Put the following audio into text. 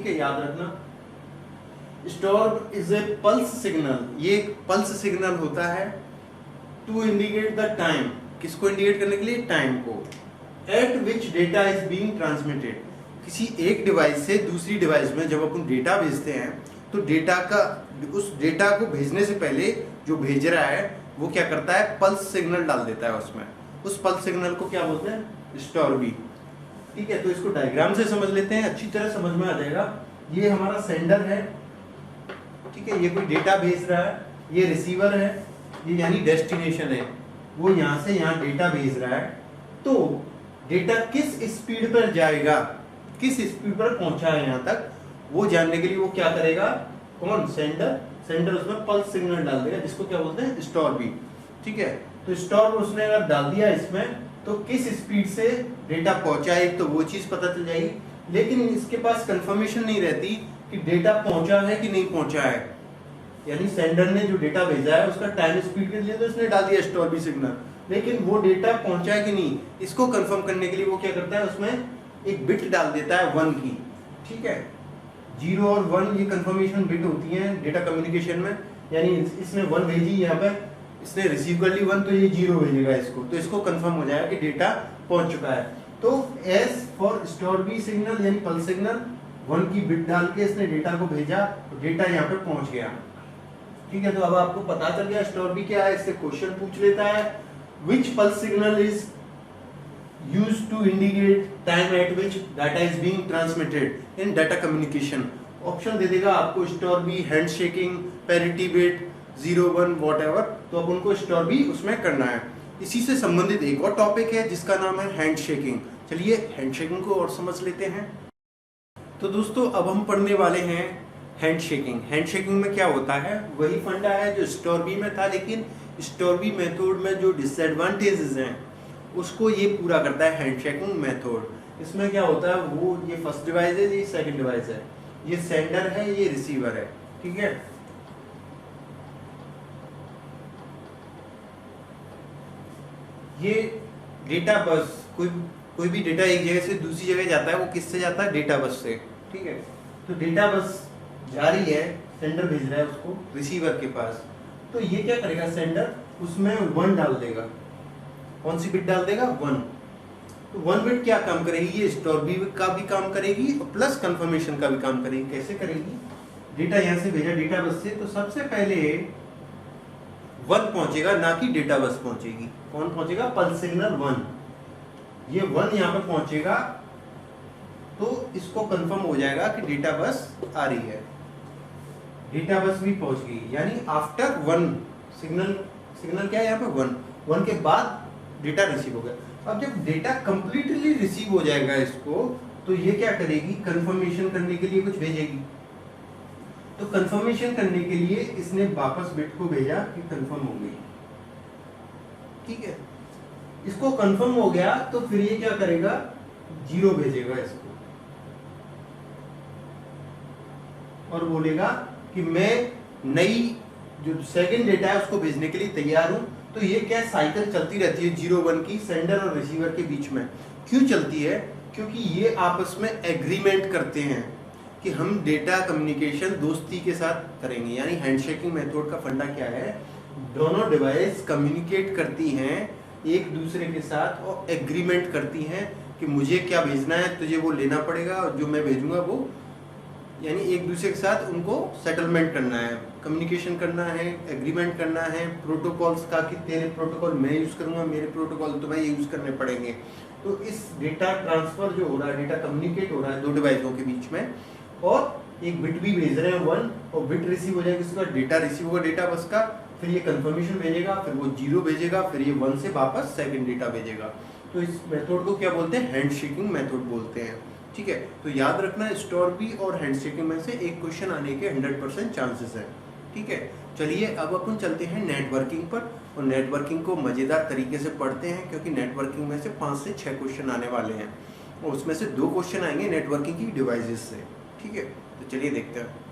ठीक है, याद रखना। Storm is a pulse signal, ये एक पल्स सिग्नल होता है टू इंडिकेट द टाइम, किसको इंडिकेट करने के लिए, टाइम को, eight which data is being transmitted. किसी एक डिवाइस से दूसरी डिवाइस में जब अपन डेटा भेजते हैं तो डेटा का, उस डेटा को भेजने से पहले जो भेज रहा है वो क्या करता है, पल्स सिग्नल डाल देता है उसमें। उस पल्स सिग्नल को क्या बोलते हैं, स्टॉर्मी। ठीक है, तो इसको डायग्राम से समझ लेते हैं, अच्छी तरह समझ में आ जाएगा। ये हमारा सेंडर है, ठीक है, ये कोई डेटा भेज रहा है, ये रिसीवर है, ये यानी डेस्टिनेशन है, वो यहाँ से यहाँ डेटा भेज रहा है। तो डेटा किस स्पीड पर जाएगा, किस स्पीड पर पहुंचा है यहाँ तक, वो जानने के लिए वो क्या करेगा, कौन, सेंडर उसमें पल्स सिग्नल डाल देगा, जिसको क्या बोलते हैं, स्टॉर्मी। ठीक है, तो स्टॉर्म उसने अगर डाल दिया इसमें तो किस स्पीड से डेटा पहुंचा है तो वो चीज पता चल जाएगी, लेकिन इसके पास कंफर्मेशन नहीं रहती कि डेटा पहुंचा है कि नहीं पहुंचा है। यानी सेंडर ने जो डेटा भेजा है उसका टाइम स्पीड के लिए तो इसने डाल दिया स्टॉर्मी सिग्नल, लेकिन वो डेटा पहुंचा है कि नहीं इसको कंफर्म करने के लिए वो क्या करता है, उसमें एक बिट डाल देता है 1 की। ठीक है, 0 और 1 ये कंफर्मेशन बिट होती है डेटा कम्युनिकेशन में। यानी इसने 1 भेजी, यहाँ पे इसने रिसीव कर ली 1, तो ये 0 भेजेगा इसको, तो इसको कंफर्म हो जाएगा कि डेटा पहुंच चुका है। तो एस फॉर स्टॉर्मी सिग्नल यानी पल्स सिग्नल, 1 की बिट डाल के इसने डेटा को भेजा, तो डेटा यहाँ पे पहुंच गया। ठीक है, तो अब आपको पता चल गया स्टॉर्मी क्या है। इससे क्वेश्चन पूछ लेता है, which pulse signal is used to indicate time at which data is being transmitted in data communication। Option दे देगा आपको, stormy, hand shaking, parity bit, 0 1 whatever। तो अब उनको स्टॉर्मी उसमें करना है। इसी से संबंधित एक और टॉपिक है जिसका नाम है हैंड शेकिंग। चलिए हैंड शेकिंग को और समझ लेते हैं। तो दोस्तों अब हम पढ़ने वाले हैं हैंड शेकिंग। हैंड शेकिंग में क्या होता है, वही फंडा है जो स्टॉर्मी में था, लेकिन स्टॉर्मी मेथड में जो डिसएडवांटेजेस हैं उसको ये पूरा करता है हैंड शेकिंग मेथड। इसमें क्या होता है, वो ये फर्स्ट डिवाइस है, ये सेकंड डिवाइस है, ये सेंडर है, ये रिसीवर है। ठीक है, ये डेटा बस, कोई भी डेटा एक जगह से दूसरी जगह जाता है, वो किससे जाता है, डेटा बस से। ठीक है, तो डेटा बस जा रही है, सेंडर भेज रहा है उसको रिसीवर के पास, तो ये क्या करेगा, सेंडर उसमें 1 डाल देगा। कौन सी बिट डाल देगा, 1। तो 1 बिट क्या काम करेगी, ये स्टॉर्मी का भी काम करेगी और प्लस कंफर्मेशन का भी काम करेगी। कैसे करेगी, डेटा यहाँ से भेजा डेटा बस से, तो सबसे पहले 1 पहुंचेगा, ना कि डेटा बस पहुंचेगी। कौन पहुंचेगा, पल्स सिग्नल 1। ये 1 यहाँ पे पहुंचेगा तो इसको कंफर्म हो जाएगा कि डेटा बस आ रही है। डेटा बस भी पहुंच गई, यानी आफ्टर 1 सिग्नल क्या है यहाँ पे, 1 के बाद डेटा रिसीव हो गया। अब जब डेटा कंप्लीटली रिसीव हो जाएगा इसको, तो ये क्या करेगी, कंफर्मेशन करने के लिए कुछ भेजेगी। तो कंफर्मेशन करने के लिए इसने वापस बिट को भेजा कि कंफर्म हो गई। ठीक है, इसको कंफर्म हो गया तो फिर ये क्या करेगा, 0 भेजेगा इसको और बोलेगा कि मैं नई जो सेकंड डेटा है उसको भेजने के लिए तैयार हूं। तो ये क्या साइकिल चलती रहती है 0 1 की, सेंडर और रिसीवर के बीच में। क्यों चलती है, क्योंकि ये आपस में एग्रीमेंट करते हैं कि हम डेटा कम्युनिकेशन दोस्ती के साथ करेंगे। यानी हैंडशेकिंग मेथड का फंडा क्या है, दोनों डिवाइस कम्युनिकेट करती हैं एक दूसरे के साथ और एग्रीमेंट करती हैं कि मुझे क्या भेजना है, तुझे वो लेना पड़ेगा, और जो मैं भेजूंगा वो, यानी एक दूसरे के साथ उनको सेटलमेंट करना है, कम्युनिकेशन करना है, एग्रीमेंट करना है प्रोटोकॉल्स का कि तेरे प्रोटोकॉल मैं यूज़ करूंगा, मेरे प्रोटोकॉल तुम्हें यूज़ करने पड़ेंगे। तो इस डेटा ट्रांसफर जो हो रहा है, डेटा कम्युनिकेट हो रहा है 2 डिवाइसों के बीच में, और एक बिट भी भेज रहे हैं 1, और बिट रिसीव हो जाएगा, इसके बाद डेटा रिसीव होगा डेटा बस का, फिर ये कंफर्मेशन भेजेगा, फिर वो 0 भेजेगा, फिर ये 1 से वापस सेकंड डेटा भेजेगा। तो इस मेथड को क्या बोलते हैं, हैंडशेकिंग मेथड बोलते हैं। ठीक है, तो याद रखना स्टॉर्मी और हैंडशेकिंग में से एक क्वेश्चन आने के 100% चांसेस है। ठीक है, चलिए अब अपन चलते हैं नेटवर्किंग पर, और नेटवर्किंग को मज़ेदार तरीके से पढ़ते हैं, क्योंकि नेटवर्किंग में से 5 से 6 क्वेश्चन आने वाले हैं, और उसमें से 2 क्वेश्चन आएंगे नेटवर्किंग की डिवाइसेस से। ठीक है, तो चलिए देखते हैं।